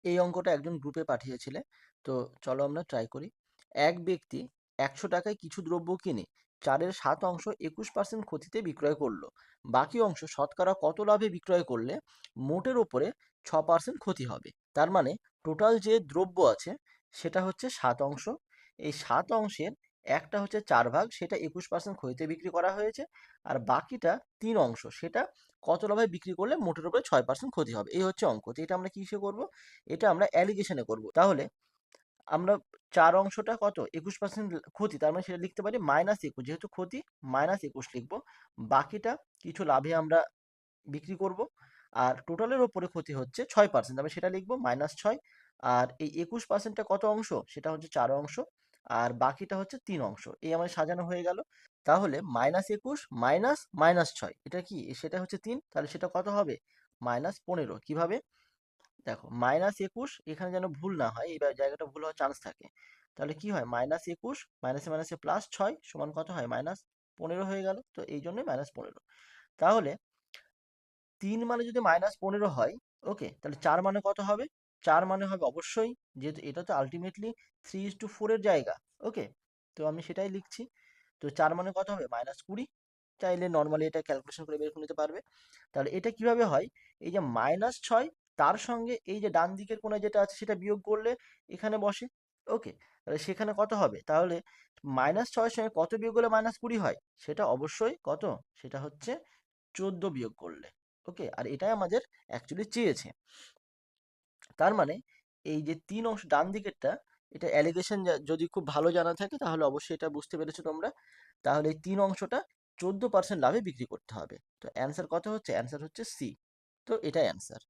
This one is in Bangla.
এই অঙ্কটা একজন গ্রুপে পাঠিয়েছিলে, তো চলো আমরা ট্রাই করি। এক ব্যক্তি 100 টাকায় কিছু দ্রব্য কিনে 4/7 অংশ 21% ক্ষতিতে বিক্রয় করলো। বাকি অংশ শতকরা কত লাভে বিক্রয় করলে মোটের ওপরে 6% ক্ষতি হবে? তার মানে টোটাল যে দ্রব্য আছে সেটা হচ্ছে 7 অংশ। এই 7 অংশের একটা হচ্ছে 4 ভাগ, সেটা 21% ক্ষতিতে বিক্রি করা হয়েছে। আর বাকিটা 3 অংশ, সেটা কত লাভে বিক্রি করলে মোটের উপরে 6% ক্ষতি হবে। এই হচ্ছে অঙ্ক। তো এটা আমরা কিসে করব? এটা আমরা অ্যালিগেশনে করব। তাহলে আমরা 4 অংশটা কত 21% ক্ষতি, তার মানে সেটা লিখতে পারি -21, যেহেতু ক্ষতি -21 লিখবো। বাকিটা কিছু লাভে আমরা বিক্রি করব। আর টোটালের ওপরে ক্ষতি হচ্ছে 6%, আমি সেটা লিখবো -6। আর এই 21%টা কত অংশ? সেটা হচ্ছে 4 অংশ। আর বাকিটা হচ্ছে 3 অংশ। এই আমার সাজানো হয়ে গেল। তাহলে -21 মাইনাস -6, এটা কি? সেটা হচ্ছে 3, তাহলে সেটা কত হবে? -15। কিভাবে? দেখো, -21, এখানে যেন ভুল না হয়, এই জায়গাটা ভুল হওয়ার চান্স থাকে। তাহলে কি হয়? -21 মাইনাসে মাইনাসে +6 সমান কত হয়? -15 হয়ে গেল। তো এই জন্যই -15। তাহলে 3 মানে যদি -15 হয়, ওকে, তাহলে 4 মানে কত হবে? 4 মানে হবে অবশ্যই, যেহেতু এটা তো আলটিমেটলি 3:4 এর জায়গা, ওকে, তো আমি সেটাই লিখছি। তো 4 মানে কত হবে? -20। চাইলে নর্মালি এটা ক্যালকুলেশন করে বের করে নিতে পারবে। তাহলে এটা কিভাবে হয়? এই যে -6, তার সঙ্গে এই যে ডান দিকের কোণে যেটা আছে সেটা বিয়োগ করলে এখানে বসে, ওকে, তাহলে সেখানে কত হবে? তাহলে -6 সঙ্গে কত বিয়োগ করলে -20 হয়? সেটা অবশ্যই কত? সেটা হচ্ছে 14 বিয়োগ করলে, ওকে। আর এটাই আমাদের অ্যাকচুয়ালি চেয়েছে। তার মানে এই যে 3 অংশ ডান দিকেরটা, এটা অ্যালিগেশন যদি খুব ভালো জানা থাকে তাহলে অবশ্যই এটা বুঝতে পেরেছো তোমরা। তাহলে এই 3 অংশটা 14% লাভে বিক্রি করতে হবে। তো অ্যান্সার কত হচ্ছে? অ্যান্সার হচ্ছে সি। তো এটাই অ্যান্সার।